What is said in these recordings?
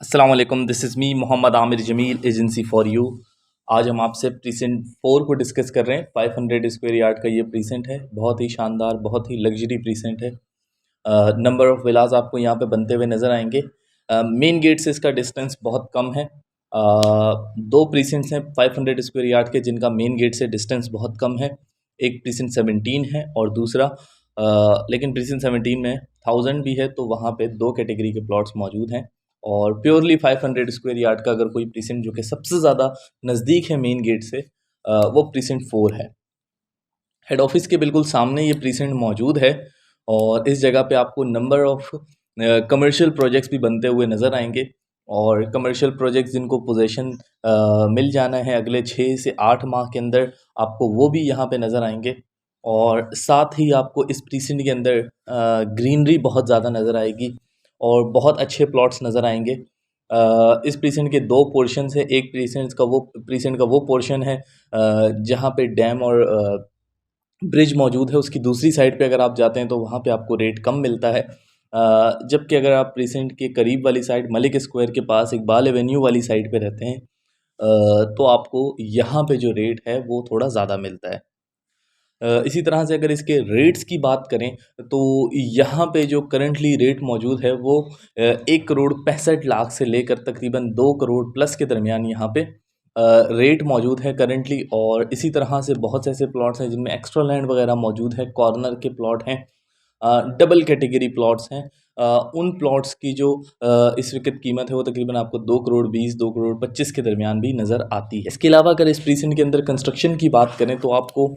अस्सलाम वालेकुम, this is me Mohammad Aamir Jameel, agency for you. आज हम आपसे प्रीसेंट 4 को डिस्कस कर रहे हैं। 500 स्क्वायर यार्ड का ये प्रीसेंट है, बहुत ही शानदार, बहुत ही लग्जरी प्रीसेंट है। नंबर ऑफ़ विलास आपको यहाँ पे बनते हुए नज़र आएंगे। मेन गेट से इसका डिस्टेंस बहुत कम है। दो प्रीसेंट्स हैं 500 स्क्वायर यार्ड के जिनका मेन गेट से डिस्टेंस बहुत कम है। एक प्रीसेंट 17 है और दूसरा लेकिन प्रीसेंट 17 में 1000 भी है, तो वहाँ पे दो कैटेगरी के प्लॉट्स मौजूद हैं। और प्योरली 500 स्क्वायर यार्ड का अगर कोई प्रीसेंट जो कि सबसे ज़्यादा नज़दीक है मेन गेट से, वो प्रीसेंट 4 है। हेड ऑफिस के बिल्कुल सामने ये प्रीसेंट मौजूद है और इस जगह पे आपको नंबर ऑफ़ कमर्शियल प्रोजेक्ट्स भी बनते हुए नज़र आएंगे। और कमर्शियल प्रोजेक्ट्स जिनको पोजेसन मिल जाना है अगले 6 से 8 माह के अंदर, आपको वो भी यहाँ पे नज़र आएंगे। और साथ ही आपको इस प्रीसेंट के अंदर ग्रीनरी बहुत ज़्यादा नज़र आएगी और बहुत अच्छे प्लॉट्स नज़र आएंगे। इस प्रीसेंट के दो पोर्शंस है। एक प्रीसेंट का वो पोर्शन है जहाँ पे डैम और ब्रिज मौजूद है। उसकी दूसरी साइड पे अगर आप जाते हैं तो वहाँ पे आपको रेट कम मिलता है। जबकि अगर आप प्रीसेंट के करीब वाली साइड मलिक स्क्वायर के पास इकबाल एवेन्यू वाली साइड पे रहते हैं, तो आपको यहाँ पे जो रेट है वो थोड़ा ज़्यादा मिलता है। इसी तरह से अगर इसके रेट्स की बात करें तो यहाँ पे जो करंटली रेट मौजूद है वो 1,65,00,000 से लेकर तकरीबन 2 करोड़ प्लस के दरमियान यहाँ पे रेट मौजूद है करंटली। और इसी तरह से बहुत से ऐसे प्लॉट्स हैं जिनमें एक्स्ट्रा लैंड वगैरह मौजूद है, कॉर्नर के प्लॉट हैं, डबल कैटेगरी प्लॉट्स हैं। उन प्लॉट्स की जो इस वक्त कीमत है वो तकरीबन आपको 2,20,00,000 2,25,00,000 के दरमियान भी नज़र आती है। इसके अलावा अगर इस प्रीसेंट के अंदर कंस्ट्रक्शन की बात करें तो आपको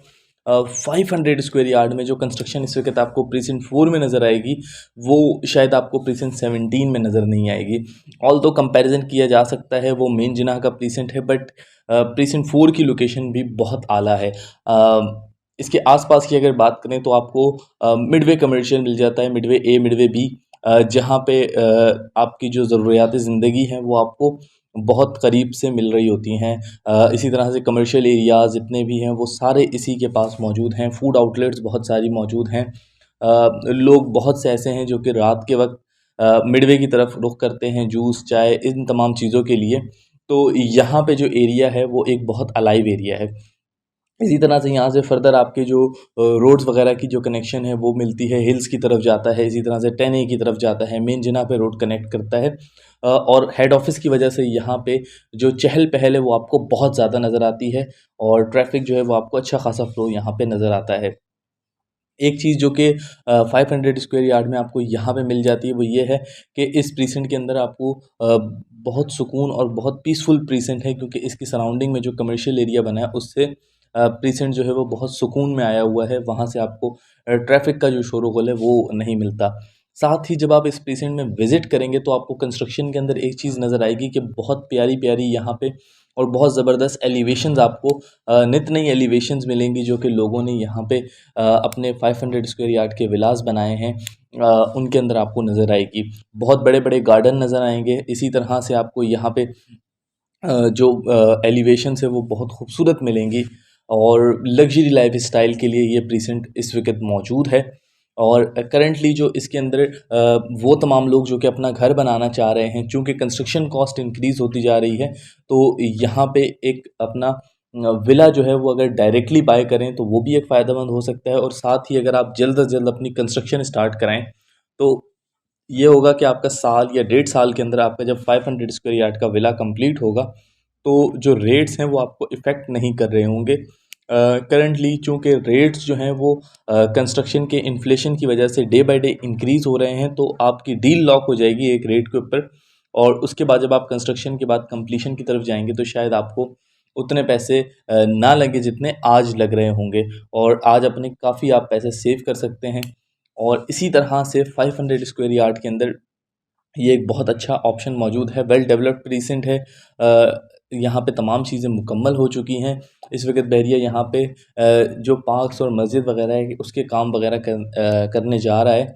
500 स्क्वायर यार्ड में जो कंस्ट्रक्शन इस वक्त आपको प्रीसेंट 4 में नज़र आएगी वो शायद आपको प्रीसेंट 17 में नज़र नहीं आएगी। ऑल दो कंपेरिजन किया जा सकता है, वो मेन जिनाह का प्रीसेंट है, बट प्रीसेंट 4 की लोकेशन भी बहुत आला है। इसके आसपास की अगर बात करें तो आपको मिडवे कमर्शियल मिल जाता है, मिडवे ए, मिडवे बी, जहाँ पे आपकी जो ज़रूरियात ज़िंदगी हैं वो आपको बहुत करीब से मिल रही होती हैं। इसी तरह से कमर्शियल एरियाज़ जितने भी हैं वो सारे इसी के पास मौजूद हैं। फूड आउटलेट्स बहुत सारी मौजूद हैं। लोग बहुत से ऐसे हैं जो कि रात के वक्त मिडवे की तरफ रुख करते हैं जूस, चाय, इन तमाम चीज़ों के लिए। तो यहाँ पे जो एरिया है वो एक बहुत अलाइव एरिया है। इसी तरह से यहाँ से फ़र्दर आपके जो रोड्स वगैरह की जो कनेक्शन है वो मिलती है, हिल्स की तरफ जाता है, इसी तरह से 10A की तरफ जाता है, मेन जिना पे रोड कनेक्ट करता है। और हेड ऑफ़िस की वजह से यहाँ पे जो चहल-पहल है वो आपको बहुत ज़्यादा नज़र आती है और ट्रैफ़िक जो है वो आपको अच्छा खासा फ्लो यहाँ पे नज़र आता है। एक चीज़ जो कि 500 स्क्वायर यार्ड में आपको यहाँ पे मिल जाती है वो ये है कि इस प्रीसेंट के अंदर आपको बहुत सुकून और बहुत पीसफुल प्रीसेंट है, क्योंकि इसकी सराउंडिंग में जो कमर्शियल एरिया बना है उससे प्रीसेंट जो है वो बहुत सुकून में आया हुआ है। वहाँ से आपको ट्रैफ़िक का जो शोर-गुल है वो नहीं मिलता। साथ ही जब आप इस प्रीसेंट में विज़िट करेंगे तो आपको कंस्ट्रक्शन के अंदर एक चीज़ नज़र आएगी कि बहुत प्यारी-प्यारी यहाँ पे और बहुत ज़बरदस्त एलिवेशंस आपको नित नई एलिवेशंस मिलेंगी जो कि लोगों ने यहाँ पे अपने 500 स्क्वायर यार्ड के विलास बनाए हैं, उनके अंदर आपको नज़र आएगी। बहुत बड़े-बड़े गार्डन नज़र आएंगे। इसी तरह से आपको यहाँ पे जो एलिवेशंस है वो बहुत खूबसूरत मिलेंगी और लग्जरी लाइफ स्टाइल के लिए ये प्रीसेंट इस वक्त मौजूद है। और करंटली जो इसके अंदर वो तमाम लोग जो कि अपना घर बनाना चाह रहे हैं, चूँकि कंस्ट्रक्शन कॉस्ट इंक्रीज़ होती जा रही है, तो यहाँ पे एक अपना विला जो है वो अगर डायरेक्टली बाय करें तो वो भी एक फ़ायदेमंद हो सकता है। और साथ ही अगर आप जल्द अज़ जल्द अपनी कंस्ट्रक्शन स्टार्ट कराएँ तो ये होगा कि आपका साल या 1.5 साल के अंदर आपका जब 500 स्क्वायर यार्ड का विला कंप्लीट होगा तो जो रेट्स हैं वो आपको इफ़ेक्ट नहीं कर रहे होंगे। करंटली चूँकि रेट्स जो हैं वो कंस्ट्रक्शन के इन्फ्लेशन की वजह से डे बाय डे इंक्रीज़ हो रहे हैं, तो आपकी डील लॉक हो जाएगी एक रेट के ऊपर और उसके बाद जब आप कंस्ट्रक्शन के बाद कंप्लीशन की तरफ जाएंगे तो शायद आपको उतने पैसे ना लगे जितने आज लग रहे होंगे और आज अपने काफ़ी आप पैसे सेव कर सकते हैं। और इसी तरह से 500 स्क्वायर यार्ड के अंदर ये एक बहुत अच्छा ऑप्शन मौजूद है। वेल डेवलप्ड प्रीसेंट है। यहाँ पे तमाम चीज़ें मुकम्मल हो चुकी हैं। इस वक्त बहरिया यहाँ पे जो पार्क्स और मस्जिद वगैरह है उसके काम वगैरह करने जा रहा है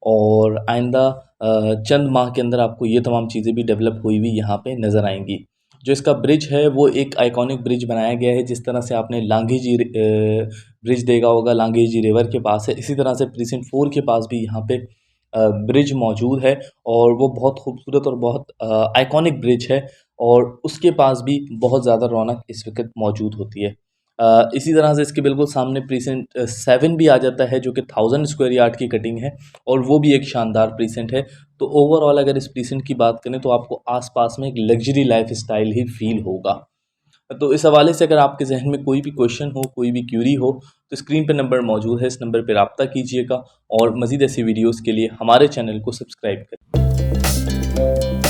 और आइंदा चंद माह के अंदर आपको ये तमाम चीज़ें भी डेवलप हुई हुई यहाँ पे नज़र आएंगी। जो इसका ब्रिज है वो एक आइकॉनिक ब्रिज बनाया गया है, जिस तरह से आपने लांघी जी ब्रिज देखा होगा, लांघी जी रिवर के पास है, इसी तरह से प्रीसेंट 4 के पास भी यहाँ पे ब्रिज मौजूद है और वो बहुत खूबसूरत और बहुत आइकॉनिक ब्रिज है और उसके पास भी बहुत ज़्यादा रौनक इस वक्त मौजूद होती है। इसी तरह से इसके बिल्कुल सामने प्रीसेंट 7 भी आ जाता है जो कि 1000 स्क्वायर यार्ड की कटिंग है और वो भी एक शानदार प्रीसेंट है। तो ओवरऑल अगर इस प्रीसेंट की बात करें तो आपको आसपास में एक लग्जरी लाइफ स्टाइल ही फील होगा। तो इस हवाले से अगर आपके जहन में कोई भी क्वेश्चन हो, कोई भी क्यूरी हो, तो स्क्रीन पे नंबर मौजूद है, इस नंबर पे रब्ता कीजिएगा और मज़ीद ऐसी वीडियोज़ के लिए हमारे चैनल को सब्सक्राइब करें।